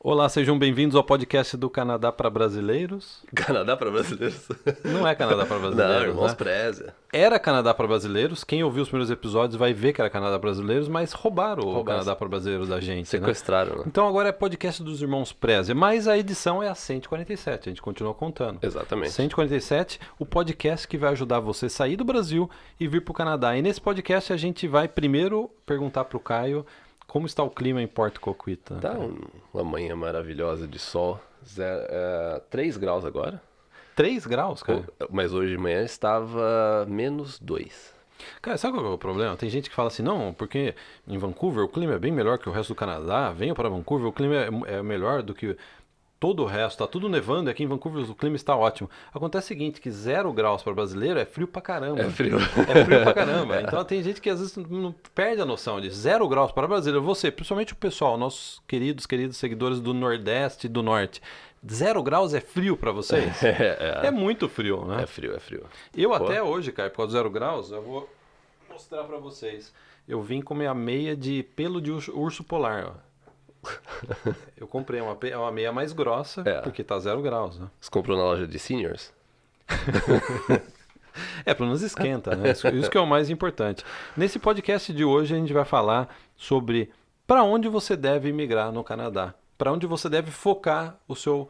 Olá, sejam bem-vindos ao podcast do Canadá para Brasileiros. Canadá para brasileiros? Não é Canadá para Brasileiros, Não, Irmãos né? Preza. Era Canadá para Brasileiros. Quem ouviu os primeiros episódios vai ver que era Canadá para Brasileiros, mas roubaram o Canadá para Brasileiros da gente, né? Sequestraram, né? Então agora é podcast dos Irmãos Preza, mas a edição é a 147, a gente continua contando. Exatamente. 147, o podcast que vai ajudar você a sair do Brasil e vir para o Canadá. E nesse podcast a gente vai primeiro perguntar para o Caio como está o clima em Porto Coquitlam. Tá uma manhã maravilhosa de sol. 3 graus agora. 3 graus, cara? Mas hoje de manhã estava -2. Cara, sabe qual é o problema? Tem gente que fala assim, não, porque em Vancouver o clima é bem melhor que o resto do Canadá, venha para Vancouver, o clima é melhor do que todo o resto, tá tudo nevando e aqui em Vancouver o clima está ótimo. Acontece o seguinte, que 0 graus para brasileiro é frio pra caramba. É frio. É frio pra caramba. Então tem gente que às vezes não perde a noção de 0 graus para brasileiro. Você, principalmente o pessoal, nossos queridos seguidores do Nordeste e do Norte, 0 graus é frio para vocês? É muito frio, né? É frio. Eu até hoje, cara, por causa do 0 graus, eu vou mostrar pra vocês. Eu vim com minha meia de pelo de urso polar, ó. Eu comprei uma meia mais grossa, porque tá 0 graus, né? Você comprou na loja de seniors? Pelo menos esquenta, né? Isso que é o mais importante. Nesse podcast de hoje a gente vai falar sobre para onde você deve imigrar no Canadá. Para onde você deve focar o seu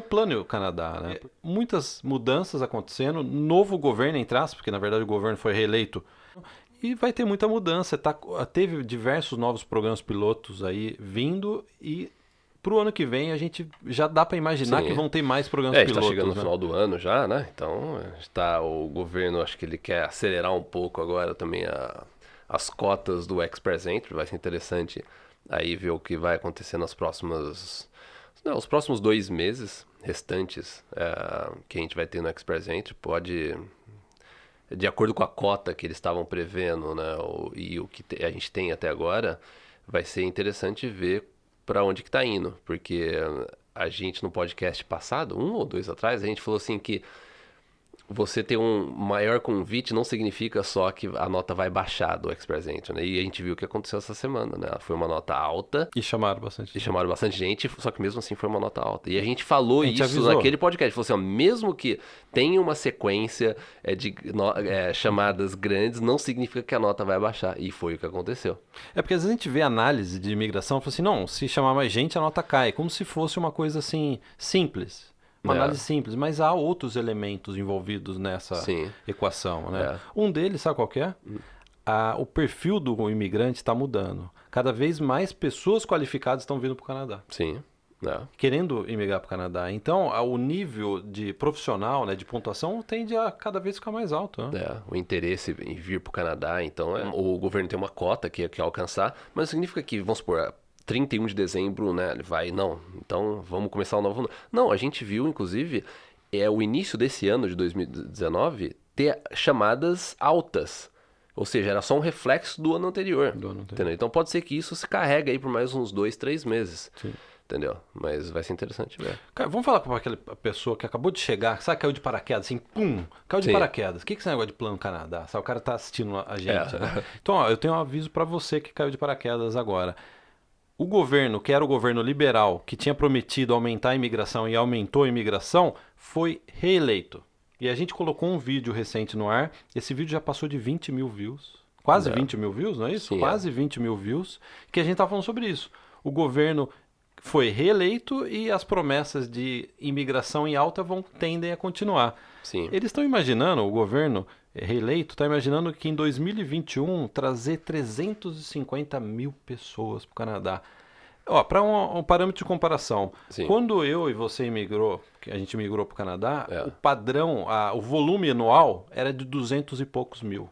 plano no Canadá, né? Muitas mudanças acontecendo, novo governo em traços, porque na verdade o governo foi reeleito. E vai ter muita mudança. Teve diversos novos programas pilotos aí vindo e pro ano que vem a gente já dá para imaginar que vão ter mais programas pilotos. Está chegando no né? final do ano já, né? Então o governo, acho que ele quer acelerar um pouco agora também as cotas do Express Entry. Vai ser interessante aí ver o que vai acontecer os próximos 2 meses restantes que a gente vai ter no Express Entry. De acordo com a cota que eles estavam prevendo, né, e o que a gente tem até agora, vai ser interessante ver para onde que está indo. Porque a gente, no podcast passado, 1 ou 2 atrás, a gente falou assim que você ter um maior convite não significa só que a nota vai baixar do Express Entry, né? E a gente viu o que aconteceu essa semana, né? Foi uma nota alta. E chamaram bastante gente, só que mesmo assim foi uma nota alta. E a gente falou isso avisou. naquele podcast. Falou assim, ó, mesmo que tenha uma sequência de chamadas grandes, não significa que a nota vai baixar. E foi o que aconteceu. Porque às vezes a gente vê análise de imigração e fala assim, não, se chamar mais gente a nota cai. Como se fosse uma coisa assim, simples. Uma análise simples, mas há outros elementos envolvidos nessa equação, né? Um deles, sabe qual que é? O perfil do imigrante está mudando. Cada vez mais pessoas qualificadas estão vindo para o Canadá. Sim. Querendo imigrar para o Canadá. Então, o nível de profissional, né, de pontuação, tende a cada vez ficar mais alto. Né? O interesse em vir para o Canadá, então, o governo tem uma cota que quer alcançar, mas significa que, vamos supor, 31 de dezembro, né, ele vai, então vamos começar o novo... Não, a gente viu, inclusive, o início desse ano de 2019 ter chamadas altas. Ou seja, era só um reflexo do ano anterior. Entendeu? Então pode ser que isso se carregue aí por mais uns 2, 3 meses. Sim. Entendeu? Mas vai ser interessante ver. Cara, vamos falar com aquela pessoa que acabou de chegar, sabe, caiu de paraquedas, assim, pum, caiu de paraquedas. O que é esse negócio de Plano Canadá? Sabe, o cara tá assistindo a gente, né? Então, ó, eu tenho um aviso para você que caiu de paraquedas agora. O governo, que era o governo liberal, que tinha prometido aumentar a imigração e aumentou a imigração, foi reeleito. E a gente colocou um vídeo recente no ar. Esse vídeo já passou de 20 mil views. Quase 20 mil views, não é isso? Sim, Quase 20 mil views. Que a gente tá falando sobre isso. O governo foi reeleito e as promessas de imigração em alta tendem a continuar. Sim. Eles estão imaginando, o governo reeleito está imaginando que em 2021 trazer 350 mil pessoas para o Canadá. Para um parâmetro de comparação, quando eu e você a gente migrou para o Canadá, o padrão, o volume anual era de 200 e poucos mil.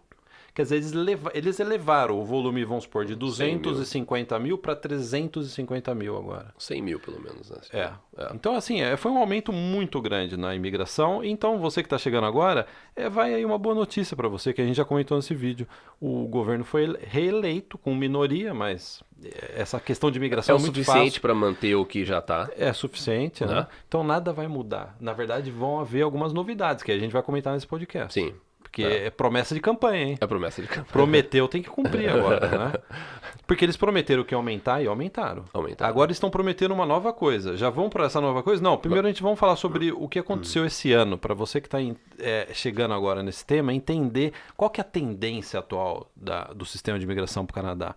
Quer dizer, eles elevaram o volume, vamos supor, de 250 mil para 350 mil agora. 100 mil, pelo menos. Né? Então, assim, foi um aumento muito grande na imigração. Então, você que está chegando agora, vai aí uma boa notícia para você, que a gente já comentou nesse vídeo. O governo foi reeleito com minoria, mas essa questão de imigração é muito fácil. É o suficiente para manter o que já está. É suficiente, né? Então, nada vai mudar. Na verdade, vão haver algumas novidades que a gente vai comentar nesse podcast. Sim. Porque é promessa de campanha, hein? É promessa de campanha. Prometeu, tem que cumprir agora, né? Porque eles prometeram que ia aumentar e aumentaram. Agora estão prometendo uma nova coisa. Já vão para essa nova coisa? Não, primeiro a gente vamos falar sobre o que aconteceu esse ano, para você que está chegando agora nesse tema, entender qual que é a tendência atual do sistema de imigração para o Canadá.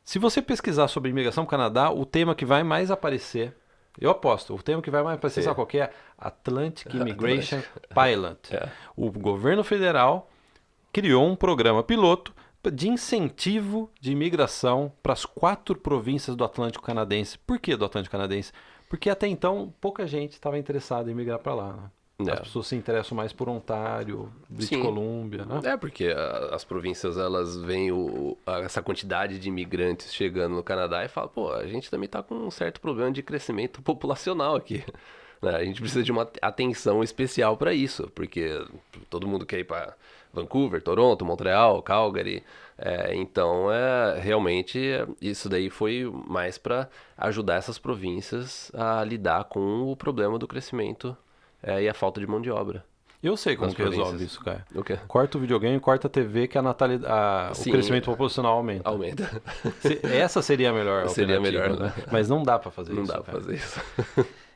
Se você pesquisar sobre imigração para o Canadá, o tema que vai mais aparecer, eu aposto, o tema que vai mais aparecer, sabe qual que é? Atlantic Immigration Pilot. O governo federal criou um programa piloto de incentivo de imigração para as 4 províncias do Atlântico Canadense. Por que do Atlântico Canadense? Porque até então pouca gente estava interessada em migrar para lá, né? As pessoas se interessam mais por Ontário, British Columbia, né? Porque as províncias, elas veem essa quantidade de imigrantes chegando no Canadá e falam, pô, a gente também está com um certo problema de crescimento populacional aqui. A gente precisa de uma atenção especial para isso, porque todo mundo quer ir para Vancouver, Toronto, Montreal, Calgary. Então, realmente, isso daí foi mais para ajudar essas províncias a lidar com o problema do crescimento e a falta de mão de obra. Eu sei como que resolve isso, cara. O quê? Corta o videogame, corta a TV, que o crescimento populacional aumenta. Aumenta. Essa seria a melhor alternativa. Seria melhor, né? Mas não dá para fazer isso. Não dá para fazer isso.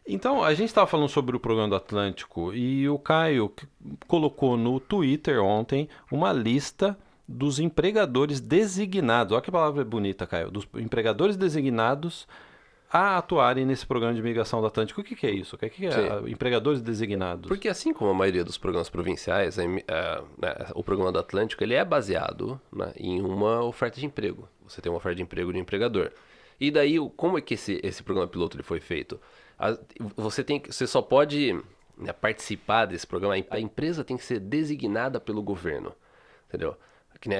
Então, a gente estava falando sobre o programa do Atlântico e o Caio colocou no Twitter ontem uma lista dos empregadores designados. Olha que palavra bonita, Caio. Dos empregadores designados a atuarem nesse programa de imigração do Atlântico. O que é isso? O que é empregadores designados? Porque assim como a maioria dos programas provinciais, o programa do Atlântico ele é baseado, né, em uma oferta de emprego. Você tem uma oferta de emprego de empregador. E daí, como é que esse programa piloto ele foi feito? Você só pode, né, participar desse programa, a empresa tem que ser designada pelo governo, entendeu?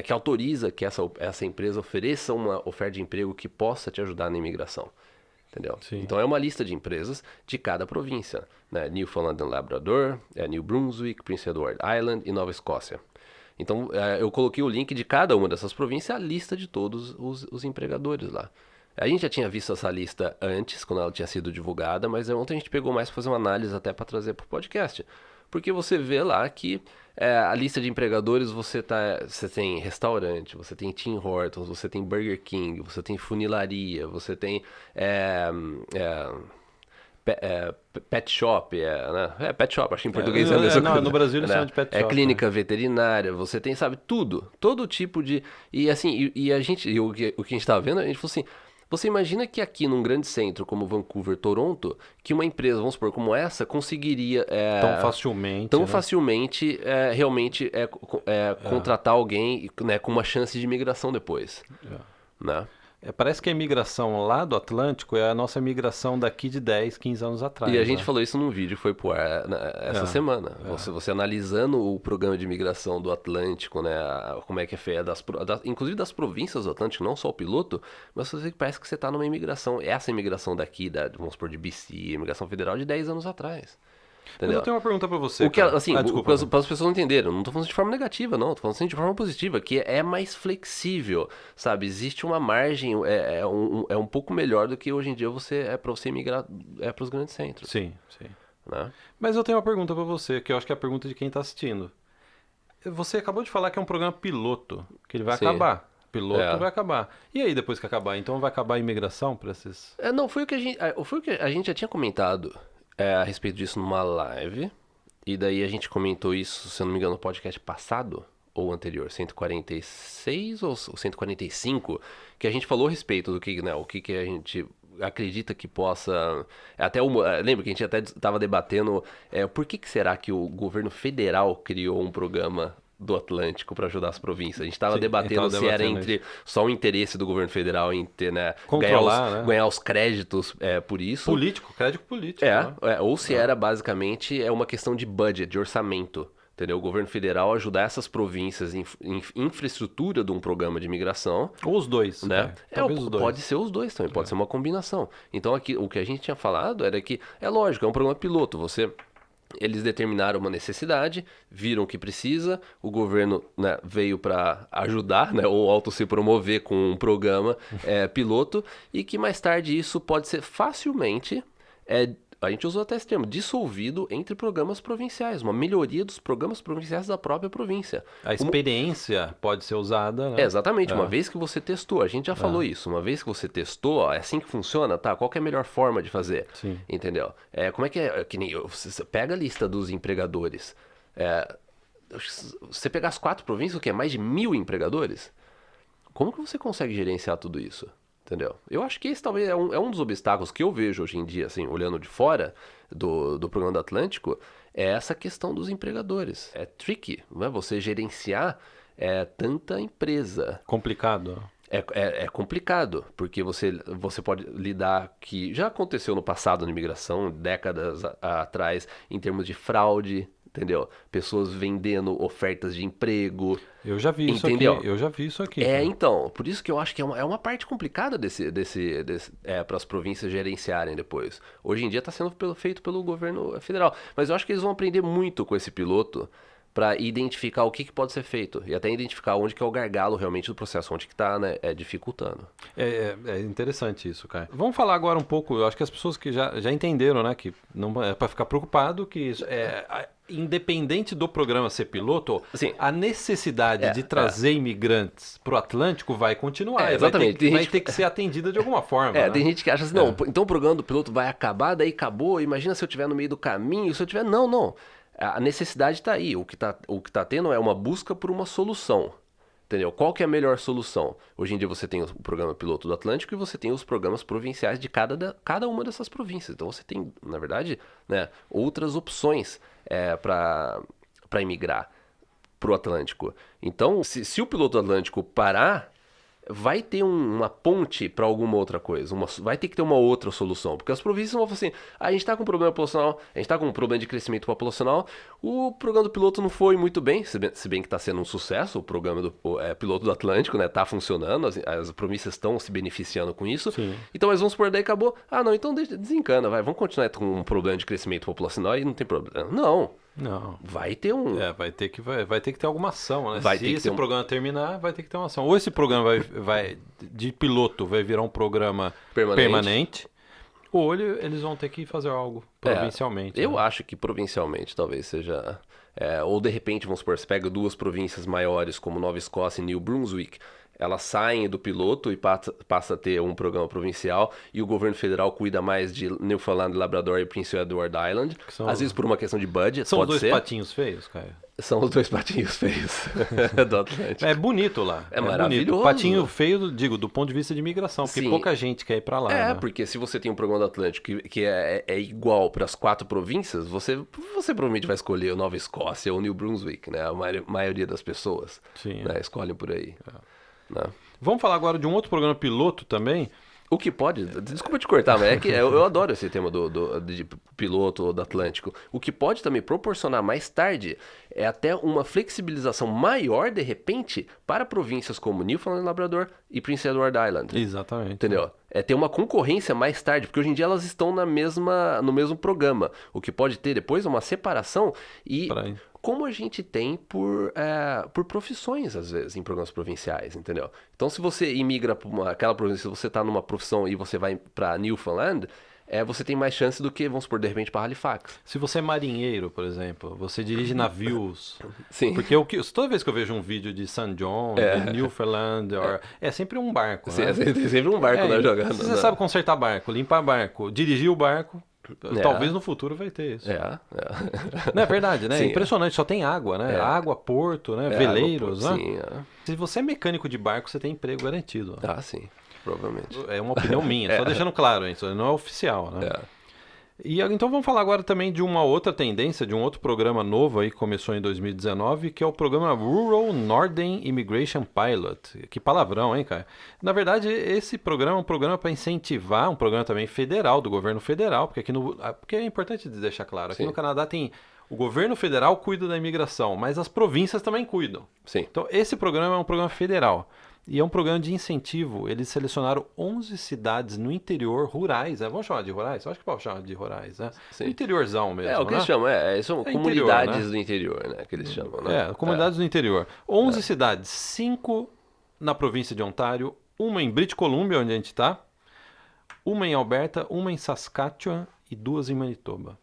Que autoriza que essa empresa ofereça uma oferta de emprego que possa te ajudar na imigração, entendeu? Sim. Então é uma lista de empresas de cada província, né? Newfoundland and Labrador, New Brunswick, Prince Edward Island e Nova Escócia. Então eu coloquei o link de cada uma dessas províncias, a lista de todos os empregadores lá. A gente já tinha visto essa lista antes, quando ela tinha sido divulgada, mas ontem a gente pegou mais para fazer uma análise até para trazer para o podcast. Porque você vê lá que a lista de empregadores, você tem restaurante, você tem Tim Hortons, você tem Burger King, você tem funilaria, você tem pet shop, né? Pet shop, acho que em português é a mesma coisa. No Brasil eles chamam de pet shop. Clínica veterinária, você tem, sabe, tudo. Todo tipo de... E assim, o que a gente tava vendo, a gente falou assim... Você imagina que aqui num grande centro como Vancouver, Toronto, que uma empresa, vamos supor, como essa, conseguiria... Tão facilmente, realmente contratar alguém, né, com uma chance de imigração depois. Né? Parece que a imigração lá do Atlântico é a nossa imigração daqui de 10, 15 anos atrás. E a gente falou isso num vídeo que foi pro ar essa semana. Você analisando o programa de imigração do Atlântico, né? Como é que é feia, inclusive das províncias do Atlântico, não só o piloto, mas você parece que você está numa imigração, essa imigração daqui, vamos supor, de BC, imigração federal de 10 anos atrás. Entendeu? Mas eu tenho uma pergunta para você. Para as pessoas não entenderem, eu não estou falando de forma negativa, não. Estou falando assim de forma positiva, que é mais flexível, sabe? Existe uma margem, é um pouco melhor do que hoje em dia para você migrar para os grandes centros. Sim. Né? Mas eu tenho uma pergunta para você, que eu acho que é a pergunta de quem está assistindo. Você acabou de falar que é um programa piloto, que ele vai acabar. Piloto vai acabar. E aí, depois que acabar? Então vai acabar a imigração para esses... Não, foi o que a gente já tinha comentado a respeito disso numa live, e daí a gente comentou isso, se eu não me engano, no podcast passado, ou anterior, 146 ou 145, que a gente falou a respeito do que, né, o que a gente acredita que possa... lembra que a gente até estava debatendo por que será que o governo federal criou um programa do Atlântico para ajudar as províncias. A gente estava debatendo se era entre só o interesse do governo federal em ter, né, ganhar os créditos por isso. Crédito político. Ou se era basicamente uma questão de budget, de orçamento. Entendeu? O governo federal ajudar essas províncias em infraestrutura de um programa de imigração. Ou os dois. Né? Os dois. Pode ser os dois também, pode ser uma combinação. Então aqui, o que a gente tinha falado era que, lógico, é um programa piloto. Eles determinaram uma necessidade, viram que precisa, o governo, né, veio para ajudar, né, ou auto se promover com um programa piloto, e que mais tarde isso pode ser facilmente a gente usou até esse termo, dissolvido entre programas provinciais, uma melhoria dos programas provinciais da própria província. A experiência pode ser usada, né? Exatamente, uma vez que você testou, a gente já falou isso, uma vez que você testou, ó, é assim que funciona, tá? Qual que é a melhor forma de fazer? Sim. Entendeu? Como é que é? Que nem você pega a lista dos empregadores. Você pegar as 4 províncias, o que é mais de 1.000 empregadores? Como que você consegue gerenciar tudo isso? Entendeu? Eu acho que esse talvez é um dos obstáculos que eu vejo hoje em dia, assim, olhando de fora do programa do Atlântico, é essa questão dos empregadores. É tricky, não é? Você gerenciar tanta empresa. Complicado. É complicado, porque você pode lidar, que já aconteceu no passado na imigração, décadas atrás, em termos de fraude, entendeu? Pessoas vendendo ofertas de emprego. Eu já vi isso entendeu? aqui. Eu já vi isso aqui. Então, por isso que eu acho que é uma parte complicada para as províncias gerenciarem depois. Hoje em dia está sendo feito pelo governo federal, mas eu acho que eles vão aprender muito com esse piloto para identificar o que pode ser feito e até identificar onde que é o gargalo realmente do processo, onde que está, né, dificultando. É interessante isso, cara. Vamos falar agora um pouco, eu acho que as pessoas que já entenderam, né, que não é para ficar preocupado, que isso independente do programa ser piloto, Sim. a necessidade de trazer imigrantes para o Atlântico vai continuar. Exatamente. Vai ter que ser atendida de alguma forma. Né? Tem gente que acha assim, não, então o programa do piloto vai acabar, daí acabou, imagina se eu estiver no meio do caminho, se eu tiver... Não. A necessidade está aí. O que tá tendo é uma busca por uma solução. Entendeu? Qual que é a melhor solução? Hoje em dia você tem o programa piloto do Atlântico e você tem os programas provinciais de cada uma dessas províncias. Então você tem, na verdade, né, outras opções para imigrar para o Atlântico. Então, se o piloto do Atlântico parar, vai ter uma ponte para alguma outra coisa. Vai ter que ter uma outra solução. Porque as províncias vão falar assim, a gente está com um problema populacional, a gente está com um problema de crescimento populacional, o programa do piloto não foi muito bem, se bem que está sendo um sucesso, o programa do piloto do Atlântico, né? Tá funcionando, as províncias estão se beneficiando com isso. Sim. Então, mas vamos supor, daí acabou. Ah, não, então desencana, vamos continuar com um problema de crescimento populacional e não tem problema. Não. Vai ter vai ter que ter alguma ação, né? Se esse programa terminar, vai ter que ter uma ação. Ou esse programa vai de piloto vai virar um programa permanente ou eles vão ter que fazer algo provincialmente. Eu acho que provincialmente talvez seja... ou de repente, vamos supor, você pega 2 províncias maiores como Nova Escócia e New Brunswick, elas saem do piloto e passa a ter um programa provincial e o governo federal cuida mais de Newfoundland, Labrador e Prince Edward Island. Às vezes por uma questão de budget, São pode os 2 ser. patinhos feios, cara? São os 2 patinhos feios do Atlântico. É bonito lá. É maravilhoso. Bonito. Patinho feio, digo, do ponto de vista de imigração, porque Sim. pouca gente quer ir pra lá. Né? Porque se você tem um programa do Atlântico que é igual para as 4 províncias, você provavelmente vai escolher Nova Escócia ou New Brunswick, né? A maioria das pessoas escolhem por aí. Né? Vamos falar agora de um outro programa piloto também. O que pode... Desculpa te cortar, mas é que eu adoro esse tema de piloto do Atlântico. O que pode também proporcionar mais tarde é até uma flexibilização maior, de repente, para províncias como Newfoundland, Labrador e Prince Edward Island. Exatamente. Entendeu? Ter uma concorrência mais tarde, porque hoje em dia elas estão no mesmo programa. O que pode ter depois é uma separação e... como a gente tem por profissões, às vezes, em programas provinciais, entendeu? Então, se você imigra para aquela província, se você está numa profissão e você vai para Newfoundland, você tem mais chance do que, vamos supor, de repente, para Halifax. Se você é marinheiro, por exemplo, você dirige navios. Sim. Porque toda vez que eu vejo um vídeo de St. John, de Newfoundland, é sempre um barco, Sim, né? Tem sempre um barco jogando. Se você sabe consertar barco, limpar barco, dirigir o barco... Talvez no futuro vai ter isso. Não é verdade, né? Sim, é impressionante, só tem água, né? Água, porto, né? Veleiros, água, né? Sim, Se você é mecânico de barco, você tem emprego garantido. Ah, sim, provavelmente. É uma opinião minha, só deixando claro, isso não é oficial, né? E então vamos falar agora também de uma outra tendência, de um outro programa novo aí que começou em 2019, que é o programa Rural Northern Immigration Pilot. Que palavrão, hein, cara? Na verdade, esse programa é um programa para incentivar, um programa também federal, do governo federal, porque é importante deixar claro, aqui no Canadá tem... O governo federal cuida da imigração, mas as províncias também cuidam. Sim. Então, esse programa é um programa federal. E é um programa de incentivo. Eles selecionaram 11 cidades no interior, rurais. Vamos chamar de rurais? Eu acho que pode chamar de rurais, né? Sim. No interiorzão mesmo, o que eles chamam, são comunidades interior, né? Do interior, né? Que eles chamam, né? Comunidades do interior. 11 cidades, 5 na província de Ontário, uma em British Columbia, onde a gente está, uma em Alberta, uma em Saskatchewan e 2 em Manitoba.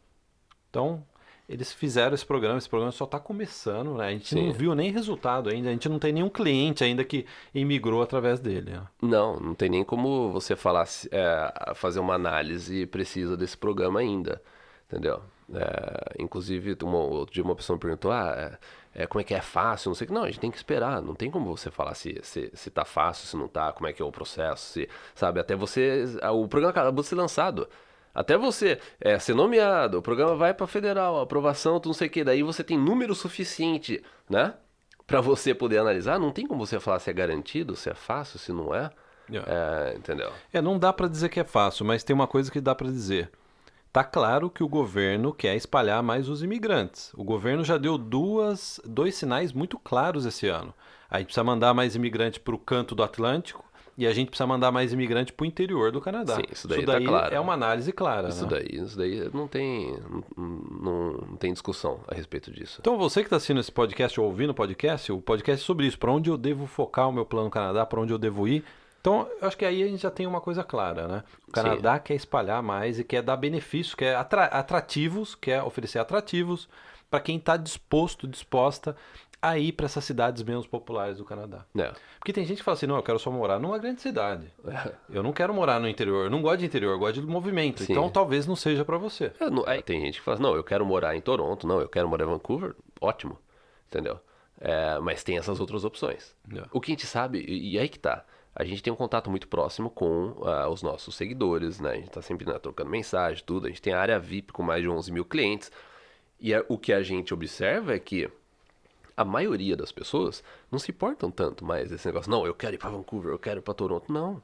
Então, eles fizeram esse programa só está começando, né? A gente Sim. não viu nem resultado ainda, a gente não tem nenhum cliente ainda que imigrou através dele. Né? Não tem nem como você falar, fazer uma análise precisa desse programa ainda, entendeu? Inclusive, outro dia uma pessoa me perguntou, como é que é fácil, não sei o que. Não, a gente tem que esperar, não tem como você falar se tá fácil, se não tá, como é que é o processo, sabe? Até o programa acabou de ser lançado. Até você ser nomeado, o programa vai pra federal, aprovação, não sei o que, daí você tem número suficiente, né? Pra você poder analisar, não tem como você falar se é garantido, se é fácil, se não é. Entendeu? Não dá para dizer que é fácil, mas tem uma coisa que dá para dizer. Tá claro que o governo quer espalhar mais os imigrantes. O governo já deu dois sinais muito claros esse ano. A gente precisa mandar mais imigrante para o canto do Atlântico e a gente precisa mandar mais imigrante para o interior do Canadá. Sim, isso daí tá claro. É uma análise clara, Isso né? daí não tem discussão a respeito disso. Então você que está assistindo esse podcast ou ouvindo o podcast é sobre isso. Para onde eu devo focar o meu plano Canadá, para onde eu devo ir. Então, eu acho que aí a gente já tem uma coisa clara, né? O Canadá quer espalhar mais e quer dar benefícios, quer atrativos, quer oferecer atrativos para quem está disposta a ir para essas cidades menos populares do Canadá. Porque tem gente que fala assim, não, eu quero só morar numa grande cidade. Eu não quero morar no interior, eu não gosto de interior, eu gosto de movimento. Sim. Então, talvez não seja para você. Tem gente que fala, não, eu quero morar em Toronto, não, eu quero morar em Vancouver, ótimo, entendeu? Mas tem essas outras opções. O que a gente sabe, e aí que tá, a gente tem um contato muito próximo com os nossos seguidores, né? A gente tá sempre trocando mensagem, tudo. A gente tem a área VIP com mais de 11 mil clientes. E o que a gente observa é que a maioria das pessoas não se importam tanto mais esse negócio. Não, eu quero ir pra Vancouver, eu quero ir pra Toronto. Não.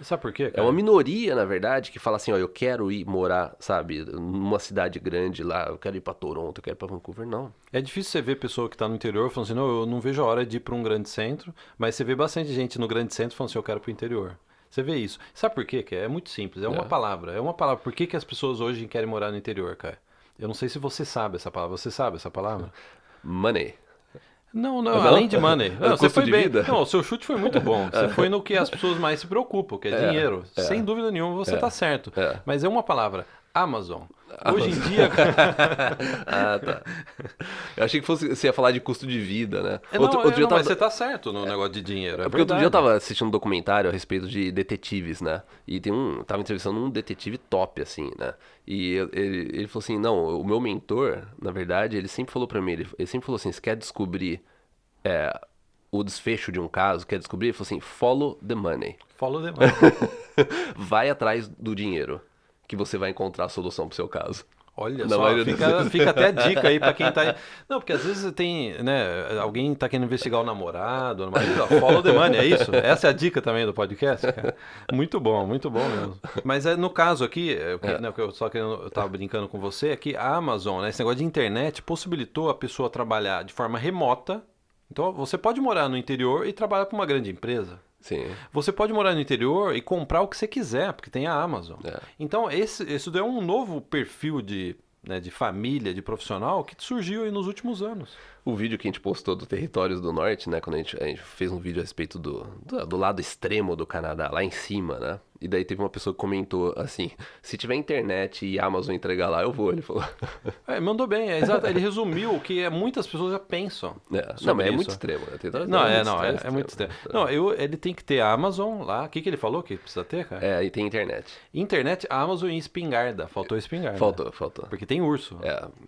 Sabe por quê, cara? É uma minoria, na verdade, que fala assim, ó, eu quero ir morar, sabe, numa cidade grande lá, eu quero ir pra Toronto, eu quero ir pra Vancouver, não. É difícil você ver pessoa que tá no interior falando assim, não, eu não vejo a hora de ir pra um grande centro, mas você vê bastante gente no grande centro falando assim, eu quero pro interior. Você vê isso. Sabe por quê? É muito simples, é uma palavra. É uma palavra. Por que as pessoas hoje querem morar no interior, cara? Eu não sei se você sabe essa palavra. Você sabe essa palavra? Money. Não, além de money. Não, você foi bem. Vida? Não, o seu chute foi muito bom. Você foi no que as pessoas mais se preocupam, que é dinheiro. Sem dúvida nenhuma, você tá certo. Mas é uma palavra. Amazon. Hoje em dia... Tá. Eu achei que você ia falar de custo de vida, né? Mas você tá certo no negócio de dinheiro. Porque outro dia eu tava assistindo um documentário a respeito de detetives, né? E tava entrevistando um detetive top, assim, né? E ele falou assim, não, o meu mentor, na verdade, ele sempre falou pra mim, ele sempre falou assim, se quer descobrir o desfecho de um caso, quer descobrir, ele falou assim, follow the money. Follow the money. Vai atrás do dinheiro, que você vai encontrar a solução pro seu caso. Olha só, fica até a dica aí pra quem tá... Não, porque às vezes tem, né, alguém tá querendo investigar o namorado, o marido, follow the money, é isso? Essa é a dica também do podcast, cara. Muito bom mesmo. Mas no caso aqui, eu tava brincando com você, é que a Amazon, né, esse negócio de internet possibilitou a pessoa trabalhar de forma remota. Então, você pode morar no interior e trabalhar para uma grande empresa. Sim. Você pode morar no interior e comprar o que você quiser, porque tem a Amazon. Então, isso é um novo perfil de família, de profissional, que surgiu aí nos últimos anos. O vídeo que a gente postou do Territórios do Norte, né? Quando a gente fez um vídeo a respeito do lado extremo do Canadá, lá em cima, né? E daí teve uma pessoa que comentou assim, se tiver internet e Amazon entregar lá, eu vou, ele falou. Mandou bem, exato. Ele resumiu o que muitas pessoas já pensam. Não, mas é muito extremo, né? É muito extremo. Não, ele tem que ter a Amazon lá. O que ele falou que precisa ter, cara? E tem internet. Internet, Amazon e espingarda. Faltou espingarda. Faltou. Porque tem urso.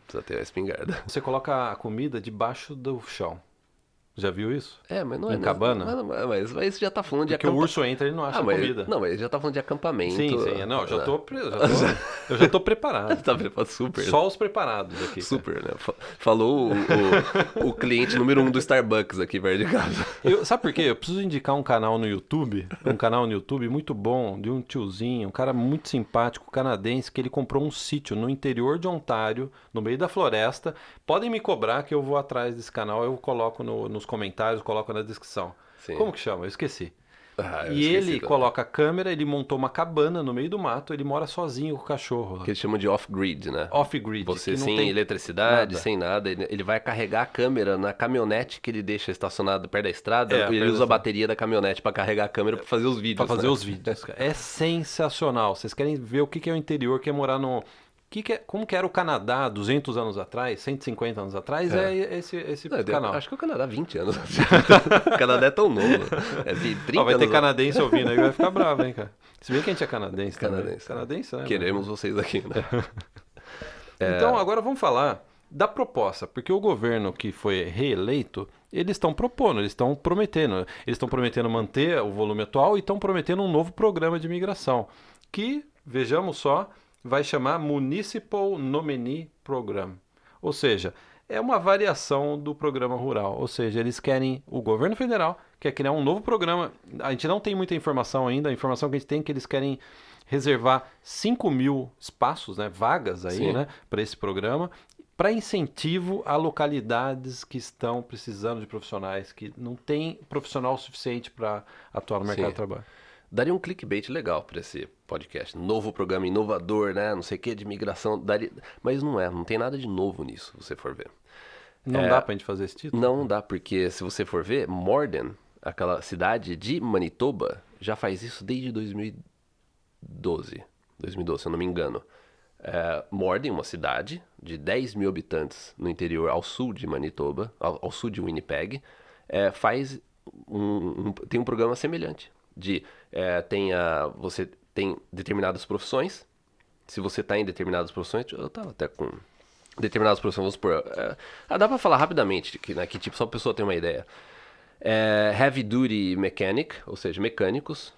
Precisa ter a espingarda. Você coloca a comida debaixo do chão. Já viu isso? Mas não é... Em cabana? Mas isso já tá falando de acampamento. Porque o urso entra e ele não acha comida. Não, mas já tá falando de acampamento. Sim. Não, eu já tô preparado. Tá preparado, super. Só os preparados aqui. Super, né? Falou o cliente número 1 do Starbucks aqui perto de casa. Sabe por quê? Eu preciso indicar um canal no YouTube muito bom, de um tiozinho, um cara muito simpático, canadense, que ele comprou um sítio no interior de Ontário, no meio da floresta. Podem me cobrar que eu vou atrás desse canal, eu coloco nos comentários, coloco na descrição. Sim. Como que chama? Eu esqueci. Eu E esqueci ele também. coloca a câmera, ele montou uma cabana no meio do mato, ele mora sozinho com o cachorro. Que eles chamam de off-grid, né? Off-grid, Você que não sem tem eletricidade, nada. sem nada, ele vai carregar a câmera na caminhonete que ele deixa estacionada perto da estrada. É, Ele perto da usa a estrada. bateria da caminhonete pra carregar a câmera pra fazer os Pra vídeos, fazer né? os vídeos, cara. É sensacional. Vocês querem ver o que que é o interior, que é morar no... como que era o Canadá 200 anos atrás, 150 anos atrás, é esse Não, canal. acho que o Canadá há 20 anos. O Canadá é tão novo. É de 30 Ó, vai ter anos canadense ouvindo aí, vai ficar bravo, hein, cara. Se bem que a gente é canadense também. canadense. Canadense, né? Queremos vocês aqui, né? Então, agora vamos falar da proposta, porque o governo que foi reeleito, eles estão propondo, eles estão prometendo manter o volume atual e estão prometendo um novo programa de imigração, que, vejamos só, vai chamar Municipal Nominee Program. Ou seja, é uma variação do programa rural. Ou seja, eles querem, o governo federal quer criar um novo programa. A gente não tem muita informação ainda, a informação que a gente tem é que eles querem reservar 5.000 espaços, né, vagas aí, Sim. né, para esse programa, para incentivo a localidades que estão precisando de profissionais, que não tem profissional suficiente para atuar no mercado Sim. de trabalho. Daria um clickbait legal pra esse podcast. Novo programa inovador, né? Não sei o que, de migração. Mas não tem nada de novo nisso, se você for ver. Não dá para a gente fazer esse título? Não dá, porque se você for ver, Morden, aquela cidade de Manitoba, já faz isso desde 2012, se eu não me engano. Morden, uma cidade de 10 mil habitantes no interior, ao sul de Manitoba, ao sul de Winnipeg, tem um programa semelhante. Você tem determinadas profissões. Se você está em determinadas profissões, eu estava até com determinadas profissões, vamos supor. Dá para falar rapidamente, que tipo, só a pessoa ter uma ideia. Heavy Duty Mechanic, ou seja, mecânicos,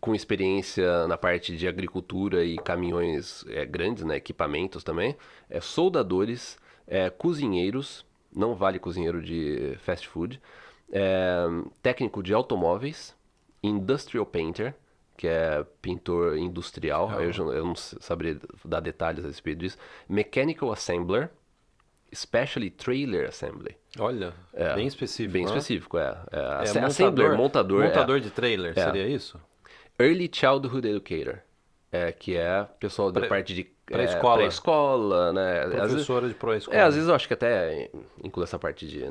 com experiência na parte de agricultura e caminhões grandes, né, equipamentos também. Soldadores, cozinheiros, não vale cozinheiro de fast food. Técnico de automóveis, Industrial Painter, que é pintor industrial, eu não saberia dar detalhes a respeito disso. Mechanical Assembler, Especially Trailer Assembly. Olha, bem específico. Bem né? específico, Assembler, montador. montador de trailer, seria isso? Early Childhood Educator, que é pessoal da parte de pré-escola. pré-escola, né? Professora de pré-escola. Às vezes eu acho que até inclui essa parte de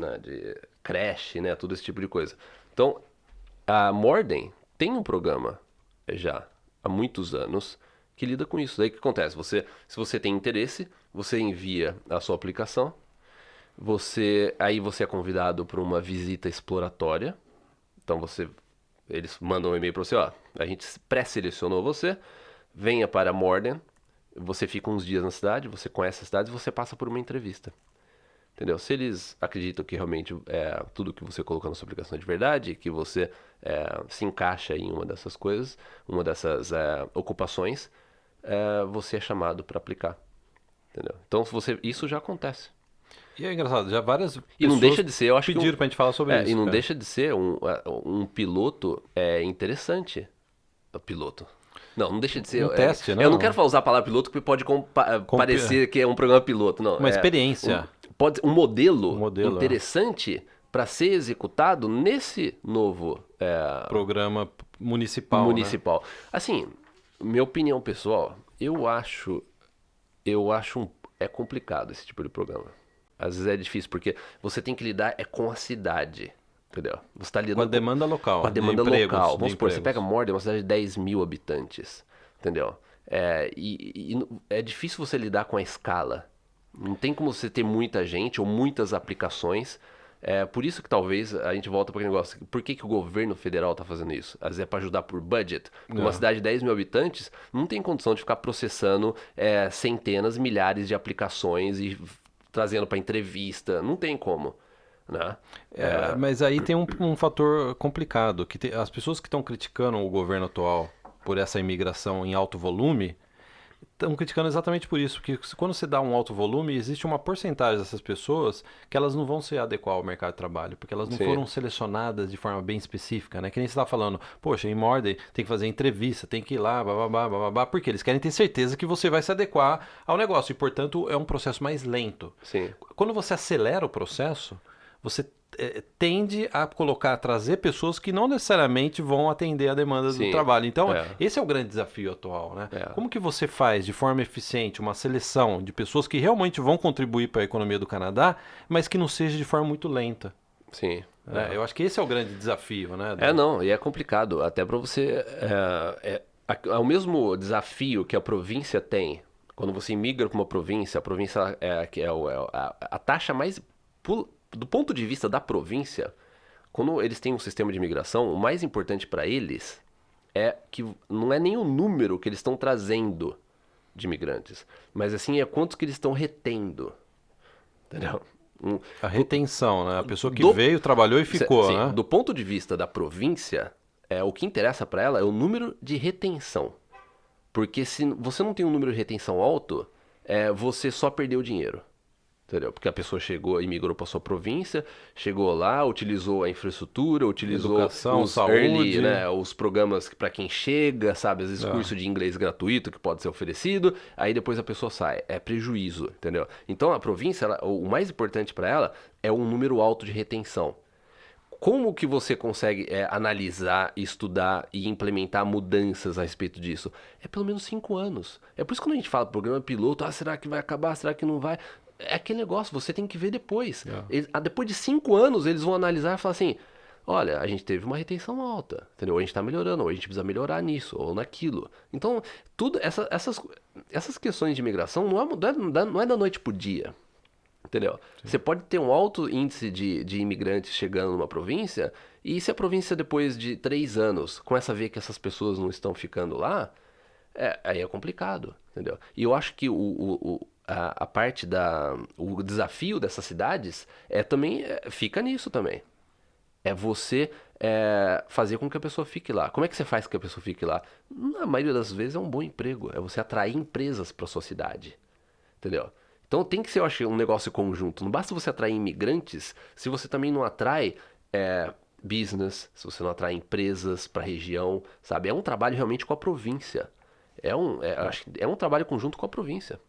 creche, né? Todo esse tipo de coisa. Então, a Morden tem um programa já há muitos anos que lida com isso. Daí o que acontece? Se você tem interesse, você envia a sua aplicação, aí você é convidado para uma visita exploratória. Então eles mandam um e-mail para você, ó, a gente pré-selecionou você, venha para Morden, você fica uns dias na cidade, você conhece a cidade e você passa por uma entrevista. Entendeu? Se eles acreditam que realmente tudo que você colocou na sua aplicação é de verdade, que você se encaixa em uma dessas coisas, uma dessas ocupações, você é chamado para aplicar. Entendeu? Então isso já acontece. E é engraçado, já várias pessoas E não deixa de ser, eu acho que pediram pra gente falar sobre isso. E não cara. deixa de ser um piloto interessante. O piloto. Não deixa de ser. Um teste, Eu não quero usar a palavra piloto porque pode parecer que é um programa piloto. Não, Uma experiência. Pode ser um modelo modelo, interessante para ser executado nesse novo Programa municipal. municipal. Assim, minha opinião pessoal, eu acho complicado esse tipo de programa. Às vezes é difícil, porque você tem que lidar com a cidade, entendeu? Você está lidando Com a demanda local. com a demanda de empregos, local. de Vamos supor, você empregos. pega Morden, uma cidade de 10 mil habitantes, entendeu? E é difícil você lidar com a escala. Não tem como você ter muita gente ou muitas aplicações. Por isso que talvez a gente volta para aquele negócio. Por que o governo federal está fazendo isso? Às vezes é para ajudar por budget. Porque uma cidade de 10 mil habitantes não tem condição de ficar processando centenas, milhares de aplicações e trazendo para entrevista. Não tem como. Né? Mas aí tem um fator complicado, que as pessoas que estão criticando o governo atual por essa imigração em alto volume, estão criticando exatamente por isso, porque quando você dá um alto volume, existe uma porcentagem dessas pessoas que elas não vão se adequar ao mercado de trabalho, porque elas não Sim. foram selecionadas de forma bem específica, né? Que nem você está falando, poxa, em Morden tem que fazer entrevista, tem que ir lá, bababá, bababá, porque eles querem ter certeza que você vai se adequar ao negócio, e portanto é um processo mais lento. Sim. Quando você acelera o processo, você tende a trazer pessoas que não necessariamente vão atender a demanda do Sim, trabalho. Então, é. esse é o grande desafio atual, né? É. Como que você faz de forma eficiente uma seleção de pessoas que realmente vão contribuir para a economia do Canadá, mas que não seja de forma muito lenta? Sim. Né? Eu acho que esse é o grande desafio, né? Não, e é complicado, até para você. É o mesmo desafio que a província tem. Quando você migra para uma província, a província a taxa mais. Do ponto de vista da província, quando eles têm um sistema de imigração, o mais importante para eles é que não é nem o número que eles estão trazendo de imigrantes, mas assim é quantos que eles estão retendo. Entendeu? A retenção, né? A pessoa que Do- veio, trabalhou e ficou, Sim, né? do ponto de vista da província, o que interessa para ela é o número de retenção. Porque se você não tem um número de retenção alto, você só perdeu dinheiro. Entendeu? Porque a pessoa chegou e migrou para sua província, chegou lá, utilizou a infraestrutura, utilizou Educação, os saúde. os programas para quem chega, sabe? Às vezes É. curso de inglês gratuito que pode ser oferecido, aí depois a pessoa sai. É prejuízo, entendeu? Então a província, o mais importante para ela é um número alto de retenção. Como que você consegue analisar, estudar e implementar mudanças a respeito disso? É pelo menos 5 anos. É por isso que quando a gente fala programa piloto, será que vai acabar? Será que não vai? É aquele negócio, você tem que ver depois. Depois de 5 anos, eles vão analisar e falar assim: olha, a gente teve uma retenção alta, entendeu? Ou a gente está melhorando, ou a gente precisa melhorar nisso, ou naquilo. Então, essas questões de imigração não é da noite pro dia. Entendeu? Você pode ter um alto índice de imigrantes chegando numa província, e se a província, depois de 3 anos, começa a ver que essas pessoas não estão ficando lá, aí é complicado, entendeu? E eu acho que a parte o desafio dessas cidades também fica nisso também. É você fazer com que a pessoa fique lá. Como é que você faz com que a pessoa fique lá? Na maioria das vezes é um bom emprego, é você atrair empresas para sua cidade. Entendeu? Então tem que ser, eu acho, um negócio conjunto. Não basta você atrair imigrantes se você também não atrai business, se você não atrai empresas para a região, sabe? É um trabalho realmente com a província. Acho que é um trabalho conjunto com a província.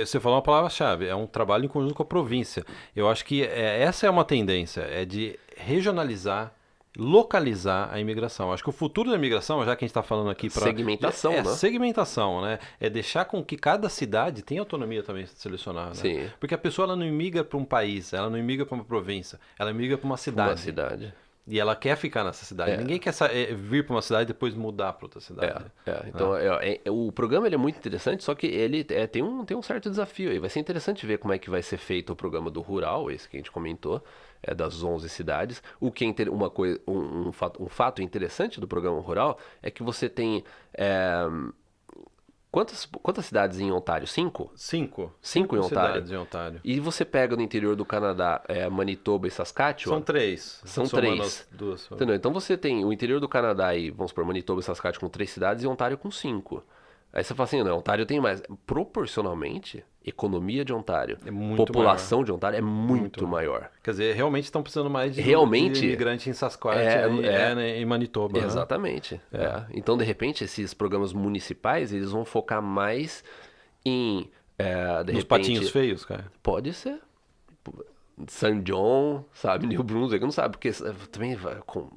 Você falou uma palavra-chave, é um trabalho em conjunto com a província. Eu acho que essa é uma tendência, é de regionalizar, localizar a imigração. Acho que o futuro da imigração, já que a gente está falando aqui para Segmentação, né? segmentação, né? É deixar com que cada cidade tenha autonomia também de selecionar, né? Sim. Porque a pessoa ela não imigra para um país, ela não imigra para uma província, ela imigra para uma cidade. Uma cidade. E ela quer ficar nessa cidade. Ninguém quer vir para uma cidade e depois mudar para outra cidade. Então, o programa ele é muito interessante, só que ele tem um certo desafio. E vai ser interessante ver como é que vai ser feito o programa do Rural, esse que a gente comentou, das 11 cidades. O que é um fato interessante do programa Rural é que você tem... Quantas cidades em Ontário? 5? 5. 5 em Ontário. Cidades em Ontário. E você pega no interior do Canadá, Manitoba e Saskatchewan. São 3. São somando 3. as duas. Entendeu? Então você tem o interior do Canadá e, vamos supor, Manitoba e Saskatchewan com 3 cidades e Ontário com 5. Aí você fala assim, não, Ontário tem mais. Proporcionalmente, economia de Ontário, É muito população de Ontário é muito maior. Quer dizer, realmente estão precisando mais de imigrante em Saskatchewan em Manitoba. Né? Exatamente. Então, de repente, esses programas municipais, eles vão focar mais em... Nos patinhos feios, cara. Pode ser. St. John, sabe? New Brunswick, não sabe, porque também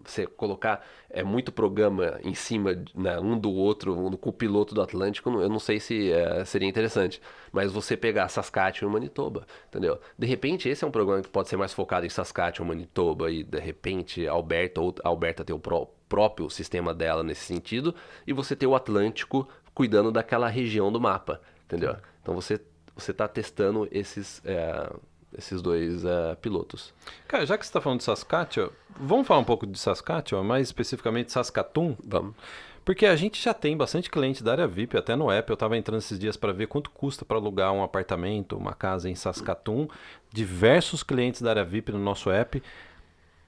você colocar muito programa em cima, né, um do outro, com o piloto do Atlântico, eu não sei se seria interessante. Mas você pegar Saskatchewan e Manitoba, entendeu? De repente, esse é um programa que pode ser mais focado em Saskatchewan, Manitoba, e de repente Alberta ter o próprio sistema dela nesse sentido, e você ter o Atlântico cuidando daquela região do mapa, entendeu? Então você está testando esses dois pilotos. Cara, já que você está falando de Saskatchewan, vamos falar um pouco de Saskatchewan, mais especificamente Saskatoon? Vamos. Porque a gente já tem bastante cliente da área VIP, até no app. Eu estava entrando esses dias para ver quanto custa para alugar um apartamento, uma casa em Saskatoon. Diversos clientes da área VIP no nosso app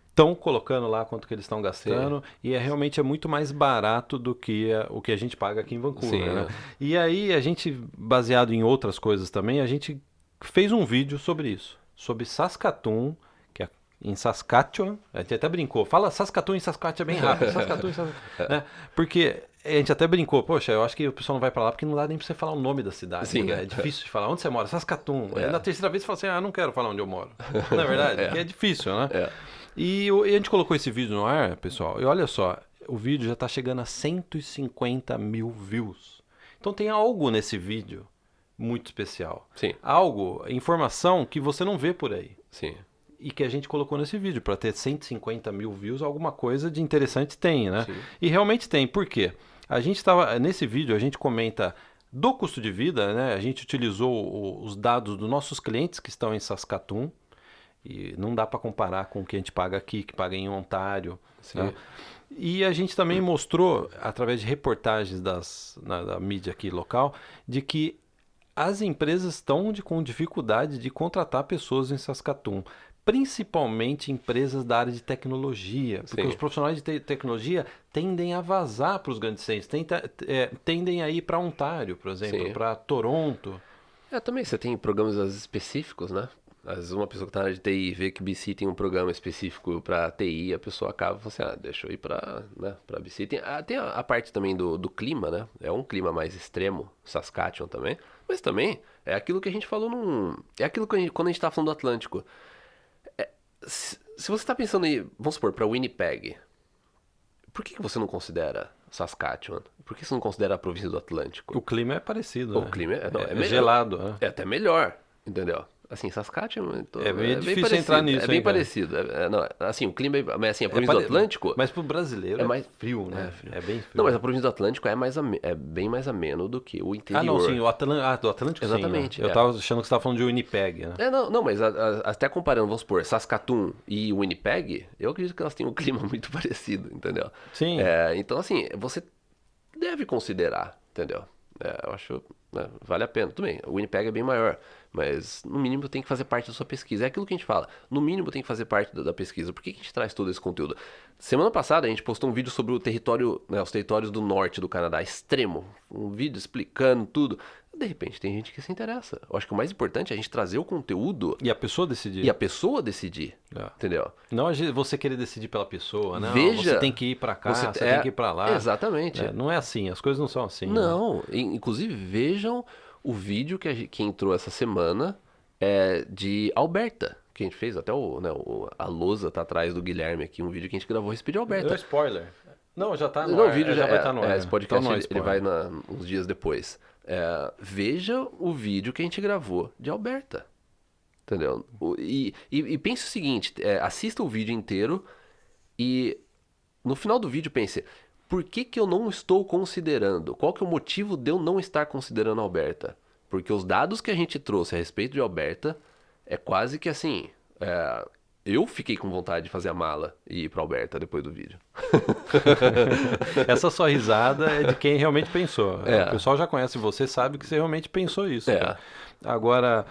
estão colocando lá quanto que eles estão gastando. Sim. E realmente é muito mais barato do que o que a gente paga aqui em Vancouver. Sim, né? E aí a gente, baseado em outras coisas também, a gente fez um vídeo sobre isso, sobre Saskatoon, que é em Saskatchewan. A gente até brincou, fala Saskatoon em Saskatchewan bem rápido, Saskatoon em Saskatchewan, né? Porque A gente até brincou, poxa, eu acho que o pessoal não vai pra lá porque não dá nem pra você falar o nome da cidade. Sim, Né? É difícil de falar. Onde você mora? Saskatoon. É. Na terceira vez você fala assim, não quero falar onde eu moro. Não é verdade? Porque é difícil, né? É. E a gente colocou esse vídeo no ar, pessoal, e olha só, o vídeo já tá chegando a 150 mil views. Então tem algo nesse vídeo muito especial. Sim. Algo, informação que você não vê por aí. Sim. E que a gente colocou nesse vídeo. Para ter 150 mil views, alguma coisa de interessante tem, né? Sim. E realmente tem. Por quê? A gente estava. Nesse vídeo, a gente comenta do custo de vida, né? A gente utilizou os dados dos nossos clientes que estão em Saskatoon. E não dá para comparar com o que a gente paga aqui, que paga em Ontário. Sim. Né? E a gente também mostrou, através de reportagens da mídia aqui local, de que as empresas estão com dificuldade de contratar pessoas em Saskatoon, principalmente empresas da área de tecnologia, porque Sim. os profissionais de tecnologia tendem a vazar para os grandes centros, tendem a ir para Ontário, por exemplo, Sim. para Toronto. Também você tem programas às vezes, específicos, né? Às vezes uma pessoa que está na área de TI vê que BC tem um programa específico para TI, a pessoa acaba falando assim, deixa eu ir para BC. Tem a parte também do clima, né? É um clima mais extremo, Saskatchewan também. Mas também é aquilo que a gente falou É aquilo que quando a gente está falando do Atlântico. Se você está pensando em, vamos supor, para Winnipeg, por que você não considera Saskatchewan? Por que você não considera a província do Atlântico? O clima é parecido, O né? clima é melhor. Gelado, né? É até melhor, entendeu? Assim, Saskatchewan É bem difícil parecido, entrar nisso, é bem hein, cara? parecido. Não, assim, o clima mas assim, a província do Atlântico... Mas pro brasileiro É é mais- frio, né? frio. É bem frio. Não, mas a província do Atlântico é bem mais ameno do que o interior. Ah, não, sim, do Atlântico Exatamente, sim. Né? Eu é. tava achando que você tava falando de Winnipeg, né? Não, mas até comparando, vamos supor, Saskatoon e Winnipeg, eu acredito que elas têm um clima muito parecido, entendeu? Sim. Então, assim, você deve considerar, entendeu? Eu acho, né, vale a pena. Tudo bem, o Winnipeg é bem maior, mas no mínimo tem que fazer parte da sua pesquisa. É aquilo que a gente fala, no mínimo tem que fazer parte da pesquisa. Por que a gente traz todo esse conteúdo? Semana passada a gente postou um vídeo sobre o território, né, os territórios do norte do Canadá, extremo. Um vídeo explicando tudo. De repente tem gente que se interessa. Eu acho que o mais importante é a gente trazer o conteúdo E a pessoa decidir. e a pessoa decidir, entendeu? Não você querer decidir pela pessoa, não. Veja, você tem que ir pra cá, você tem que ir pra lá. Exatamente. Não é assim, as coisas não são assim. Né? Não, inclusive vejam o vídeo que entrou essa semana de Alberta, que a gente fez, até a lousa tá atrás do Guilherme aqui, um vídeo que a gente gravou a respeito de Alberta. Deu spoiler. Não, já tá no Não, ar. o vídeo já vai estar no ar. esse podcast Então não é ele vai spoiler. uns dias depois. Veja o vídeo que a gente gravou de Alberta, entendeu? E pense o seguinte, assista o vídeo inteiro e no final do vídeo pense, por que eu não estou considerando? Qual que é o motivo de eu não estar considerando Alberta? Porque os dados que a gente trouxe a respeito de Alberta é quase que assim... eu fiquei com vontade de fazer a mala e ir para Alberta depois do vídeo. Essa sua risada é de quem realmente pensou. É. O pessoal já conhece você, sabe que você realmente pensou isso. É. Cara. Agora,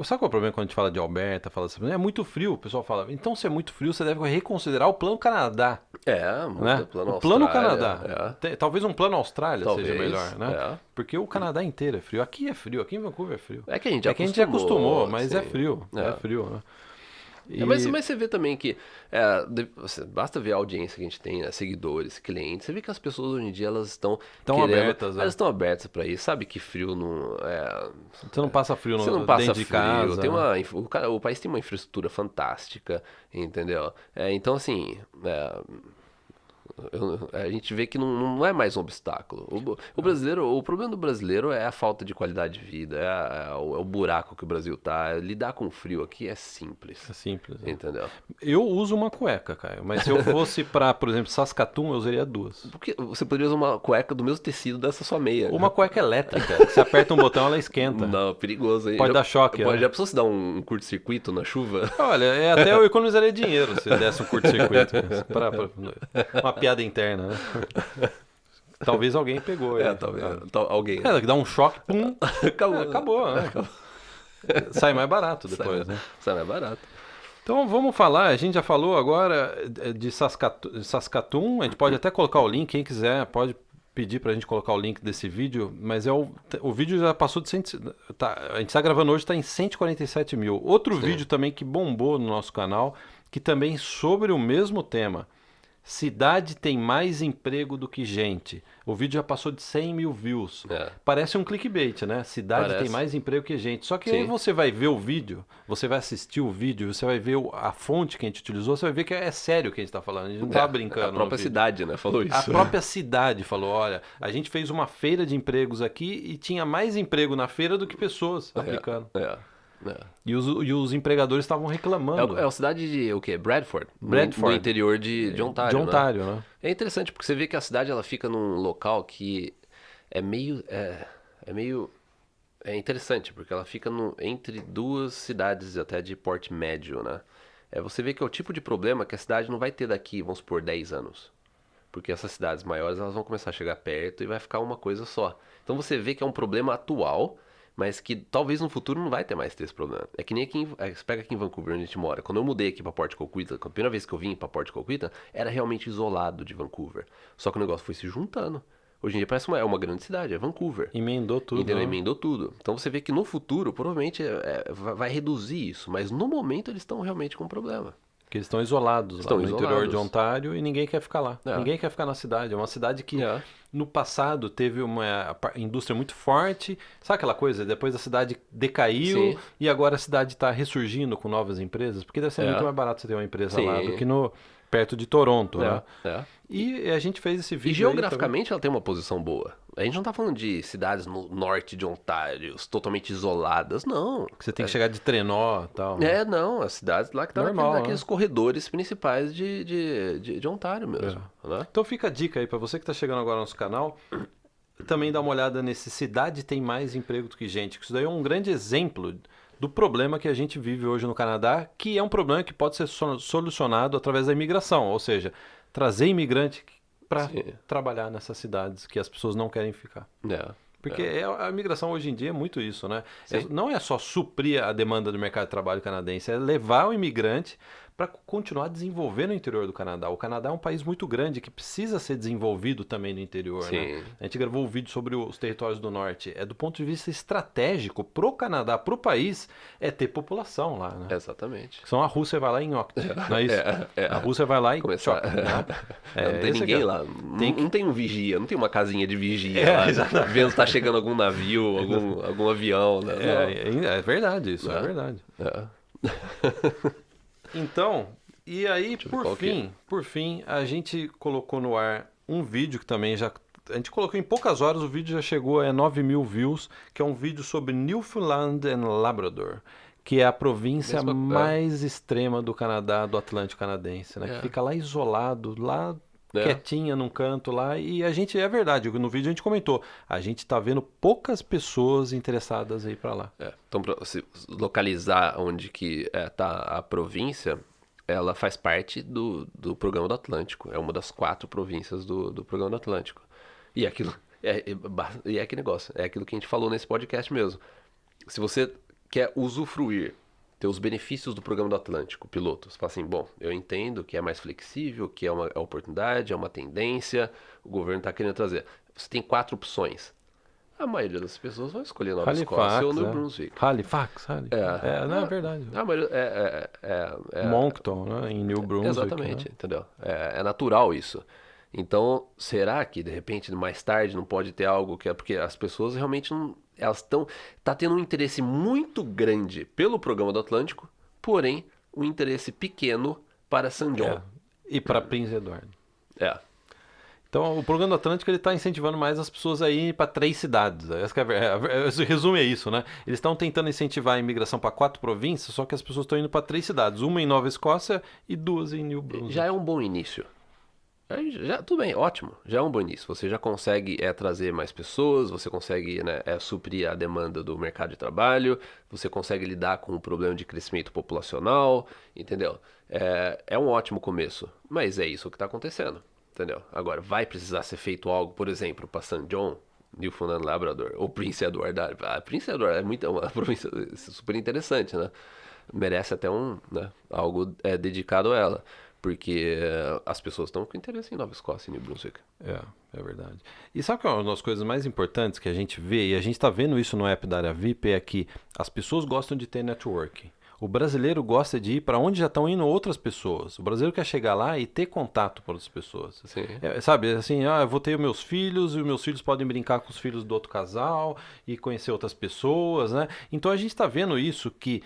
sabe qual é o problema quando a gente fala de Alberta? Fala assim, é muito frio. O pessoal fala, então se é muito frio, você deve reconsiderar o Plano Canadá. Muda Né? plano O Plano Austrália, Canadá. Talvez um Plano Austrália Talvez, seja melhor, né? é. Porque o Canadá inteiro é frio. Aqui é frio, aqui em Vancouver é frio. É que a gente já que a gente já acostumou, mas sim. é frio. É frio, né? Mas você vê também que basta ver a audiência que a gente tem, né, seguidores, clientes, você vê que as pessoas hoje em dia elas estão abertas, né? elas estão abertas para isso, sabe que frio não Você não passa frio você não passa dentro de frio, casa. tem o país tem uma infraestrutura fantástica, entendeu? Então assim, a gente vê que não é mais um obstáculo. O problema do brasileiro é a falta de qualidade de vida, é o buraco que o Brasil tá. Lidar com frio aqui é simples. É simples. Né? Entendeu? Eu uso uma cueca, Caio, mas se eu fosse pra, por exemplo, Saskatoon, eu usaria duas. Porque você poderia usar uma cueca do mesmo tecido dessa sua meia. Uma cueca elétrica. Você aperta um botão, ela esquenta. Não, perigoso aí. Pode dar choque. Já Né? precisou se dar um curto-circuito na chuva? Olha, até eu economizaria dinheiro se desse um curto-circuito. Uma piada interna, né? Talvez alguém pegou. Talvez. Alguém. Dá um choque, pum. Acabou. Né? Sai mais barato depois, né? Sai mais barato. Então vamos falar, a gente já falou agora de Saskatoon, a gente pode até colocar o link, quem quiser pode pedir pra gente colocar o link desse vídeo, mas o vídeo já passou de a gente tá gravando hoje, está em 147 mil. Outro vídeo também que bombou no nosso canal, que também sobre o mesmo tema, cidade tem mais emprego do que gente. O vídeo já passou de 100 mil views. Parece um clickbait, né? Cidade tem mais emprego que gente. Só que aí você vai ver o vídeo, você vai assistir o vídeo, você vai ver a fonte que a gente utilizou, você vai ver que é sério o que a gente tá falando. A gente não tá brincando. A própria cidade, né? Falou isso. A própria cidade falou, olha, a gente fez uma feira de empregos aqui e tinha mais emprego na feira do que pessoas aplicando. E os empregadores estavam reclamando. É a cidade de o quê? Bradford. Bradford. No interior de Ontário. De Ontário, né? É interessante porque você vê que a cidade ela fica num local que é meio. É interessante, porque ela fica entre duas cidades até de porte médio, né? Você vê que é o tipo de problema que a cidade não vai ter daqui, vamos supor, 10 anos. Porque essas cidades maiores elas vão começar a chegar perto e vai ficar uma coisa só. Então você vê que é um problema atual, mas que talvez no futuro não vai ter mais esse problema. É que nem aqui, você pega aqui em Vancouver, onde a gente mora. Quando eu mudei aqui pra Port Coquitlam, a primeira vez que eu vim pra Port Coquitlam, era realmente isolado de Vancouver. Só que o negócio foi se juntando. Hoje em dia parece uma grande cidade, é Vancouver. Emendou tudo. Entendeu? Emendou tudo. Então você vê que no futuro, provavelmente, vai reduzir isso. Mas no momento eles estão realmente com um problema. Porque eles estão isolados lá no interior de Ontário e ninguém quer ficar lá. Ninguém quer ficar na cidade. É uma cidade que no passado teve uma indústria muito forte. Sabe aquela coisa? Depois a cidade decaiu e agora a cidade está ressurgindo com novas empresas. Porque deve ser muito mais barato você ter uma empresa lá do que perto de Toronto, né? E a gente fez esse vídeo. E geograficamente ela tem uma posição boa. A gente não tá falando de cidades no norte de Ontário, totalmente isoladas, não. Que você tem que chegar de trenó e tal. Não, as cidades lá que estão naqueles corredores principais de Ontário mesmo. Né? Então fica a dica aí pra você que tá chegando agora no nosso canal, também dá uma olhada nesse cidade tem mais emprego do que gente. Isso daí é um grande exemplo do problema que a gente vive hoje no Canadá, que é um problema que pode ser solucionado através da imigração, ou seja, trazer imigrante para trabalhar nessas cidades que as pessoas não querem ficar. Porque a imigração hoje em dia é muito isso, né? Não é só suprir a demanda do mercado de trabalho canadense, é levar o imigrante para continuar desenvolvendo o interior do Canadá. O Canadá é um país muito grande que precisa ser desenvolvido também no interior. Né? A gente gravou um vídeo sobre os territórios do norte. Do ponto de vista estratégico, pro Canadá, pro país, é ter população lá. Né? Exatamente. Senão a Rússia vai lá em Oct, não é isso? A Rússia vai lá e choca. Né? Não tem ninguém lá. Não tem um vigia, não tem uma casinha de vigia lá. Exatamente. Vendo se tá chegando algum navio, algum avião. Né? É verdade isso, é verdade. Então, e aí, por fim, a gente colocou no ar um vídeo que também a gente colocou em poucas horas, o vídeo já chegou a 9 mil views, que é um vídeo sobre Newfoundland and Labrador, que é a província mais extrema do Canadá, do Atlântico Canadense, né? Que fica lá isolado, lá quietinha num canto lá, e a gente, é verdade, no vídeo a gente comentou, a gente tá vendo poucas pessoas interessadas aí para lá. Então, para se localizar onde que tá a província, ela faz parte do Programa do Atlântico, é uma das 4 províncias do Programa do Atlântico. E aquilo, é aquele negócio, é aquilo que a gente falou nesse podcast mesmo. Se você quer usufruir, ter os benefícios do Programa do Atlântico, piloto. Você fala assim, bom, eu entendo que é mais flexível, que é uma oportunidade, é uma tendência, o governo está querendo trazer. Você tem 4 opções. A maioria das pessoas vai escolher Nova Escócia ou New Brunswick. Halifax. Não é verdade. Moncton, né, em New Brunswick. Exatamente, né? Entendeu? É natural isso. Então, será que de repente mais tarde não pode ter algo que é porque as pessoas realmente não, elas tá tendo um interesse muito grande pelo Programa do Atlântico, porém um interesse pequeno para St. John e para Prince Edward. Então, o Programa do Atlântico ele está incentivando mais as pessoas a irem para 3 cidades. O resumo é isso, né? Eles estão tentando incentivar a imigração para 4 províncias, só que as pessoas estão indo para 3 cidades, uma em Nova Escócia e 2 em New Brunswick. Já é um bom início. Tudo bem, ótimo, já é um bom início. Você já consegue trazer mais pessoas, você consegue suprir a demanda do mercado de trabalho, você consegue lidar com o problema de crescimento populacional, entendeu? É um ótimo começo, mas é isso que está acontecendo, entendeu? Agora, vai precisar ser feito algo, por exemplo, para St. John, Newfoundland Labrador, ou Prince Edward. Prince Edward é uma província super interessante, né? Merece até algo dedicado a ela. Porque as pessoas estão com interesse em Nova Escócia e New Brunswick. É verdade. E sabe que uma das coisas mais importantes que a gente vê, e a gente está vendo isso no app da área VIP, é que as pessoas gostam de ter networking. O brasileiro gosta de ir para onde já estão indo outras pessoas. O brasileiro quer chegar lá e ter contato com outras pessoas. Sim. Sabe, assim, eu vou ter meus filhos e os meus filhos podem brincar com os filhos do outro casal e conhecer outras pessoas, né? Então a gente está vendo isso que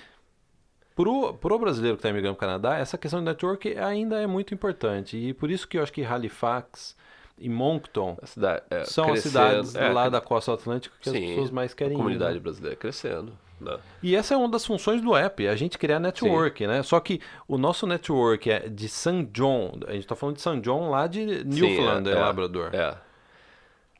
pro brasileiro que está imigrando para o Canadá, essa questão de network ainda é muito importante. E por isso que eu acho que Halifax e Moncton A cidade, são as crescendo, cidades lá da costa atlântica que as sim, pessoas mais querem a ir, comunidade né? brasileira crescendo, né? E essa é uma das funções do app, a gente criar network, né? Só que o nosso network é de St. John, a gente está falando de St. John lá de Newfoundland e Labrador.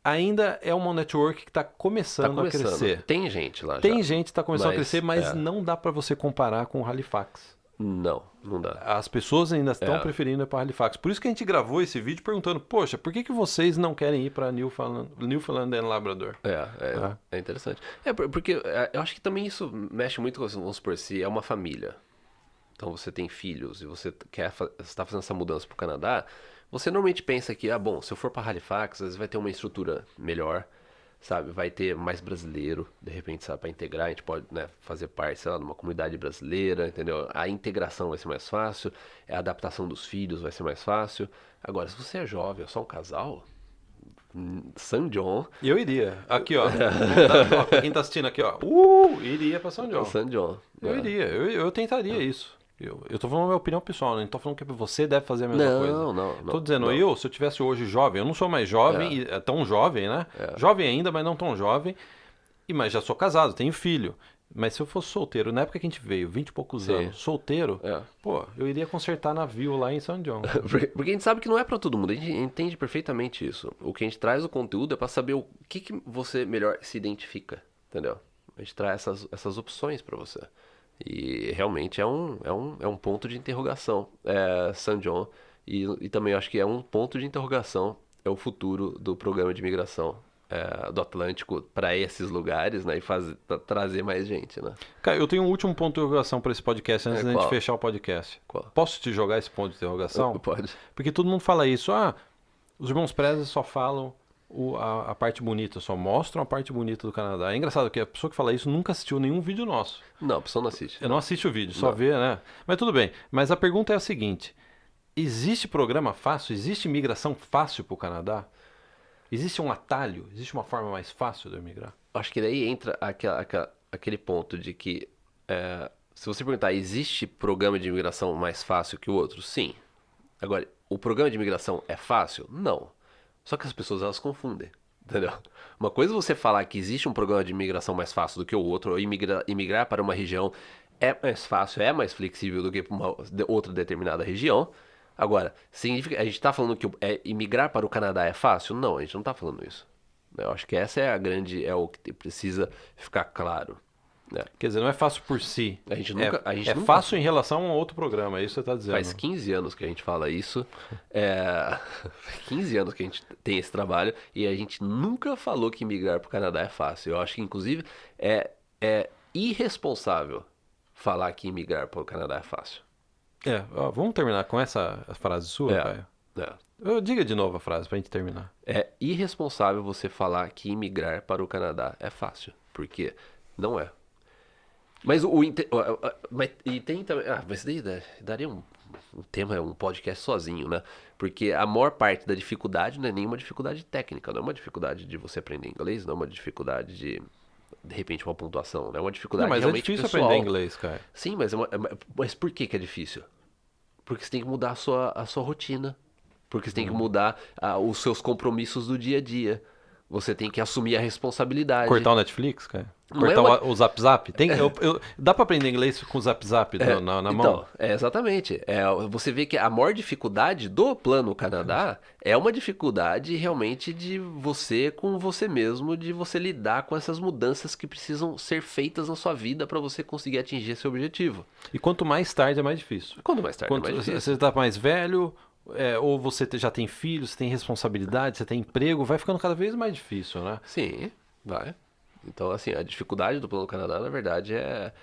Ainda é uma network que está começando a crescer. Tem gente lá Tem já. gente que está começando a crescer, mas é. não dá para você comparar com Halifax. Não dá. As pessoas ainda estão preferindo ir para Halifax. Por isso que a gente gravou esse vídeo perguntando, poxa, por que vocês não querem ir para Newfoundland e Labrador? É interessante. Porque eu acho que também isso mexe muito com, vamos supor, se é uma família. Então você tem filhos e você está fazendo essa mudança para o Canadá, você normalmente pensa que, bom, se eu for para Halifax, às vezes vai ter uma estrutura melhor, sabe? Vai ter mais brasileiro, de repente, sabe, para integrar, a gente pode, né, fazer parte, sei lá, de uma comunidade brasileira, entendeu? A integração vai ser mais fácil, a adaptação dos filhos vai ser mais fácil. Agora, se você é jovem, é só um casal, St. John... Eu iria. Aqui, ó. Pra quem tá assistindo aqui, ó. Iria pra St. John. St. John. Eu iria. Eu tentaria isso. Eu tô falando a minha opinião pessoal, né? Não tô falando que você deve fazer a mesma coisa. Não. Tô dizendo, se eu tivesse hoje jovem, eu não sou mais jovem, tão jovem, né? Jovem ainda, mas não tão jovem. Mas já sou casado, tenho filho. Mas se eu fosse solteiro, na época que a gente veio, 20 e poucos anos, solteiro, eu iria consertar navio lá em St. John. Porque a gente sabe que não é pra todo mundo, a gente entende perfeitamente isso. O que a gente traz o conteúdo é pra saber o que você melhor se identifica, entendeu? A gente traz essas opções pra você. E realmente é um ponto de interrogação, St. John. E também acho que é um ponto de interrogação, é o futuro do programa de imigração do Atlântico para esses lugares, né? E trazer mais gente, né? Cara, eu tenho um último ponto de interrogação para esse podcast, antes da gente fechar o podcast. Qual? Posso te jogar esse ponto de interrogação? Pode. Porque todo mundo fala isso. Os irmãos Prezes só falam a parte bonita, só mostram a parte bonita do Canadá. É engraçado que a pessoa que fala isso nunca assistiu nenhum vídeo nosso. Não, a pessoa não assiste. Eu não assisto o vídeo, só vê, né? Mas tudo bem. Mas a pergunta é a seguinte: existe programa fácil? Existe imigração fácil para o Canadá? Existe um atalho? Existe uma forma mais fácil de eu migrar? Acho que daí entra aquele ponto de que se você perguntar, existe programa de imigração mais fácil que o outro? Sim. Agora, o programa de imigração é fácil? Não. Só que as pessoas, elas confundem, entendeu? Uma coisa é você falar que existe um programa de imigração mais fácil do que o outro, ou imigrar para uma região é mais fácil, é mais flexível do que para uma outra determinada região. Agora, significa, a gente está falando que imigrar para o Canadá é fácil? Não, a gente não está falando isso. Eu acho que essa é o que precisa ficar claro. Né? Quer dizer, não é fácil por si. A gente nunca fácil em relação a outro programa, é isso que você está dizendo. Faz 15 anos que a gente fala isso. 15 anos que a gente tem esse trabalho e a gente nunca falou que migrar para o Canadá é fácil. Eu acho que, inclusive, é irresponsável falar que migrar para o Canadá é fácil. Vamos terminar com essa frase sua, Caio? Diga de novo a frase pra gente terminar. É irresponsável você falar que imigrar para o Canadá é fácil, porque não é. Mas e tem também. Mas daí daria um tema, um podcast sozinho, né? Porque a maior parte da dificuldade não é nenhuma dificuldade técnica, não é uma dificuldade de você aprender inglês, não é uma dificuldade de repente, uma pontuação, né? É uma dificuldade realmente pessoal. Mas é difícil aprender inglês, cara. Sim, mas por que é difícil? Porque você tem que mudar a sua rotina. Porque você tem que mudar os seus compromissos do dia a dia. Você tem que assumir a responsabilidade. Cortar o Netflix, cara? Cortar o Zap Zap? Dá pra aprender inglês com o Zap Zap na mão? Então, exatamente. Você vê que a maior dificuldade do Plano Canadá é uma dificuldade realmente de você com você mesmo, de você lidar com essas mudanças que precisam ser feitas na sua vida para você conseguir atingir esse objetivo. E quanto mais tarde é mais difícil. Quanto mais tarde é mais difícil. Você tá mais velho, ou você já tem filhos, você tem responsabilidade, você tem emprego, vai ficando cada vez mais difícil, né? Sim, vai. Então, assim, a dificuldade do Plano Canadá, na verdade, é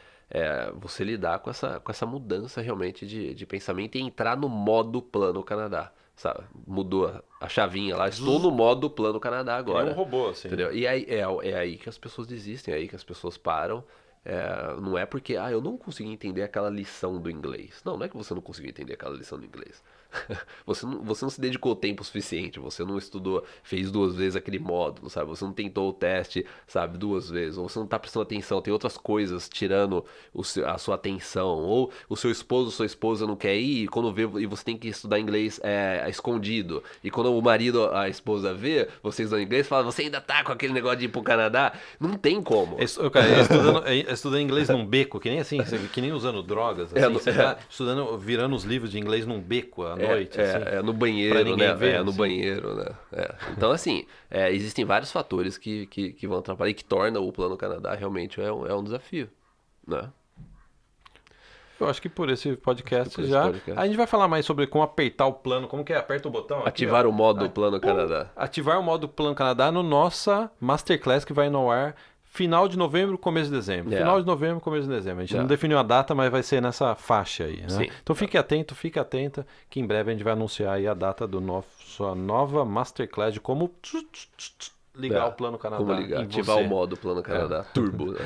você lidar com essa mudança realmente de pensamento e entrar no modo Plano Canadá, sabe? Mudou a chavinha lá, estou no modo Plano Canadá agora. É um robô, assim. Entendeu? E aí, é aí que as pessoas desistem, é aí que as pessoas param. Não é porque, eu não consegui entender aquela lição do inglês. Não é que você não conseguiu entender aquela lição do inglês. Você não se dedicou tempo suficiente, você não estudou, fez 2 vezes aquele módulo, sabe? Você não tentou o teste, sabe, 2 vezes, ou você não tá prestando atenção, tem outras coisas tirando a sua atenção, ou o seu esposo, sua esposa não quer ir, e quando vê, e você tem que estudar inglês escondido, e quando o marido, a esposa vê, vocês estudam inglês, fala, você ainda tá com aquele negócio de ir pro Canadá? Não tem como. Estudando inglês num beco, que nem assim, que nem usando drogas, assim, você tá estudando, virando os livros de inglês num beco à noite, assim, no pra banheiro, ninguém né? ver, No assim. banheiro, né? Então, assim, existem vários fatores que vão atrapalhar e que tornam o Plano Canadá realmente um desafio, né? Eu acho que por esse podcast Por esse já. podcast. A gente vai falar mais sobre como apertar o plano. Como que é? Aperta o botão aqui, Ativar ó. o modo Plano Canadá. Ativar o modo Plano Canadá no nossa Masterclass que vai no ar final de novembro, começo de dezembro. Final de novembro, começo de dezembro. A gente não definiu a data, mas vai ser nessa faixa aí, né? Sim. Então fique atento, fique atenta, que em breve a gente vai anunciar aí a data do sua nova Masterclass de como ligar o Plano Canadá. Como ligar? em Ativar você. o modo Plano Canadá Turbo, né?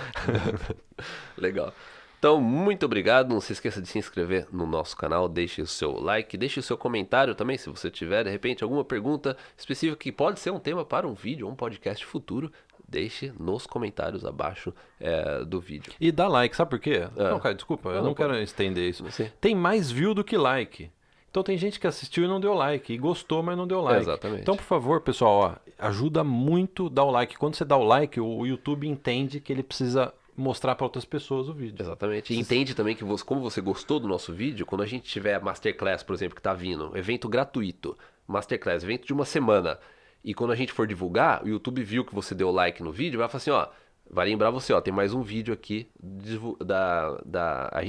Legal. Então, muito obrigado. Não se esqueça de se inscrever no nosso canal. Deixe o seu like, deixe o seu comentário também, se você tiver, de repente, alguma pergunta específica que pode ser um tema para um vídeo ou um podcast futuro. Deixe nos comentários abaixo do vídeo. E dá like, sabe por quê? Não, cara, desculpa, eu não quero estender isso. Sim. Tem mais view do que like. Então tem gente que assistiu e não deu like, e gostou, mas não deu like. Exatamente. Então, por favor, pessoal, ajuda muito dar o like. Quando você dá o like, o YouTube entende que ele precisa mostrar para outras pessoas o vídeo. Exatamente. E entende também que como você gostou do nosso vídeo, quando a gente tiver a Masterclass, por exemplo, que tá vindo, evento gratuito, Masterclass, evento de uma semana, e quando a gente for divulgar, o YouTube viu que você deu like no vídeo, vai falar assim, vai lembrar você, tem mais um vídeo aqui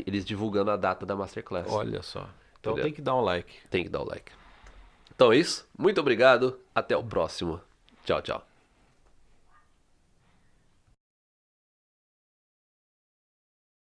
eles divulgando a data da Masterclass. Olha só. Então Entendeu? tem que dar um like. Tem que dar o like. Então é isso. Muito obrigado. Até o próximo. Tchau, tchau.